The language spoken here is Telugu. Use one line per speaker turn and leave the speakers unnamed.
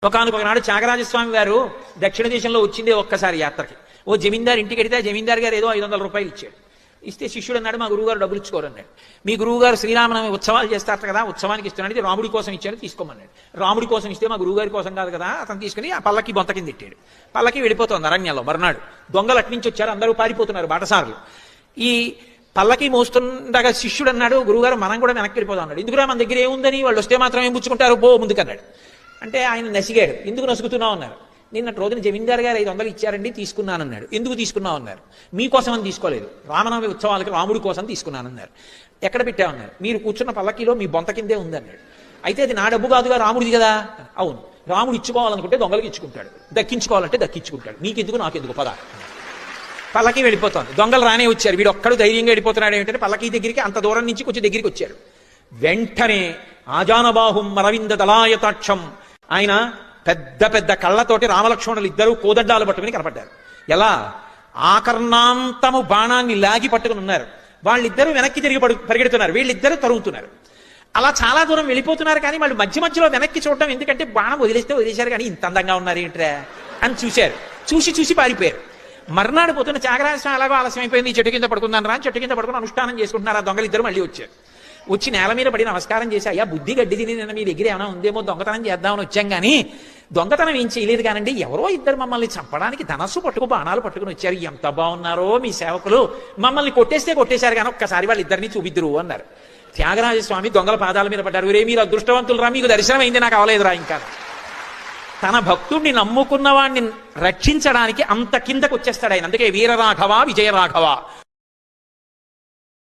ఒకనొకనాడు త్యాగరాజస్వామి గారు దక్షిణ దేశంలో వచ్చిందే ఒక్కసారి యాత్రకి. ఓ జమీందారు ఇంటికి వెడితే జమీందారు గారు ఏదో 500 రూపాయలు ఇచ్చాడు. ఇస్తే శిష్యుడు అన్నాడు, మా గురువుగారు డబ్బులు ఇచ్చుకోరన్నాడు. మీ గురువుగారు శ్రీరామనవమి ఉత్సవాలు చేస్తారు కదా, ఉత్సవానికి ఇస్తున్నాడు, రాముడి కోసం ఇచ్చాను తీసుకోమన్నాడు. రాముడి కోసం ఇస్తే మా గురువుగారి కోసం కాదు కదా, అతను తీసుకుని ఆ పల్లకి బొంత కింద ఇట్టాడు. పల్లకి వెళ్ళిపోతుంది అరణ్యంలో. మర్నాడు దొంగలు అట్నుంచి వచ్చారు, అందరూ పారిపోతున్నారు బాటసారులు. ఈ పల్లకి మోస్తుండగా శిష్యుడు అన్నాడు, గురువుగారు మనం కూడా వెనక్కి వెళ్ళిపోదాం అన్నాడు. ఎందుకురా, మన దగ్గర ఏముందని, వాళ్ళు వస్తే మాత్రం ఏం పుచ్చుకుంటారు, పో ముందుకన్నాడు. అంటే ఆయన నసిగాడు. ఎందుకు నసుగుతున్నావు అన్నారు. నిన్నటి రోజున జమీందారు గారు 500 ఇచ్చారండి, తీసుకున్నానన్నాడు. ఎందుకు తీసుకున్నావు అన్నారు. మీకోసం అని తీసుకోలేదు, రామనవమి ఉత్సవాలకి రాముడి కోసం తీసుకున్నానన్నారు. ఎక్కడ పెట్టామన్నారు. మీరు కూర్చున్న పల్లకీలో మీ బొంత కిందే ఉందన్నాడు. అయితే అది నా డబ్బు కాదుగా, రాముడిది కదా. అవును, రాముడు ఇచ్చుకోవాలనుకుంటే దొంగలకి ఇచ్చుకుంటాడు, దక్కించుకోవాలంటే దక్కించుకుంటాడు, నీకెందుకు నాకెందుకు పద. పల్లకి వెళ్ళిపోతుంది. దొంగలు రానే వచ్చారు. వీడు ఒక్కడు ధైర్యంగా వెళ్ళిపోతున్నాడు. ఏమిటంటే పల్లకి దగ్గరికి అంత దూరం నుంచి కొంచెం దగ్గరికి వచ్చాడు. వెంటనే ఆజానబాహుం అరవింద దళాయతాక్షం, ఆయన పెద్ద పెద్ద కళ్ళతోటి రామలక్ష్మణులు ఇద్దరు కోదండాలు పట్టుకుని కనపడ్డారు. ఎలా? ఆకర్ణాంతము బాణాన్ని లాగి పట్టుకుని ఉన్నారు. వాళ్ళిద్దరూ వెనక్కి తిరిగి పరిగెడుతున్నారు, వీళ్ళిద్దరూ తరుగుతున్నారు. అలా చాలా దూరం వెళ్ళిపోతున్నారు. కానీ వాళ్ళు మధ్య మధ్యలో వెనక్కి చూడడం, ఎందుకంటే బాణం వదిలేశారు కానీ ఇంత అందంగా ఉన్నారు ఏంట్రా అని చూశారు. చూసి పారిపోయారు. మర్నాడు పోతున్న త్యాగరాజస్వామి అలాగో ఆలస్యం అయిపోయింది, చెట్టు కింద పడుకుందాను రా, చెట్టు కింద పడుకుని అనుష్ఠానం చేసుకుంటున్నారు. ఆ దొంగలిద్దరు మళ్ళీ వచ్చారు. వచ్చి నేల మీద పడి నమస్కారం చేసి, అయ్యా బుద్ధి గడ్డి తిని నిన్న మీ దగ్గర ఏమైనా ఉందేమో, దొంగతనం చేద్దామని వచ్చాం కానీ దొంగతనం ఏం చేయలేదు కానండి, ఎవరో ఇద్దరు మమ్మల్ని చంపడానికి ధనస్సు బాణాలు పట్టుకుని వచ్చారు. ఎంత బాగున్నారో మీ సేవకులు, మమ్మల్ని కొట్టేశారు కానీ ఒక్కసారి వాళ్ళిద్దరిని చూపిద్దురు అన్నారు. త్యాగరాజస్వామి దొంగల పాదాల మీద పడ్డారు. రే మీరు అదృష్టవంతులు రా, మీకు దర్శనం అయింది, నాకు అవలేదురా. ఇంకా తన భక్తుడిని నమ్ముకున్న వాడిని రక్షించడానికి అంత కిందకు వచ్చేస్తాడు ఆయన. అందుకే వీరరాఘవ విజయరాఘవ.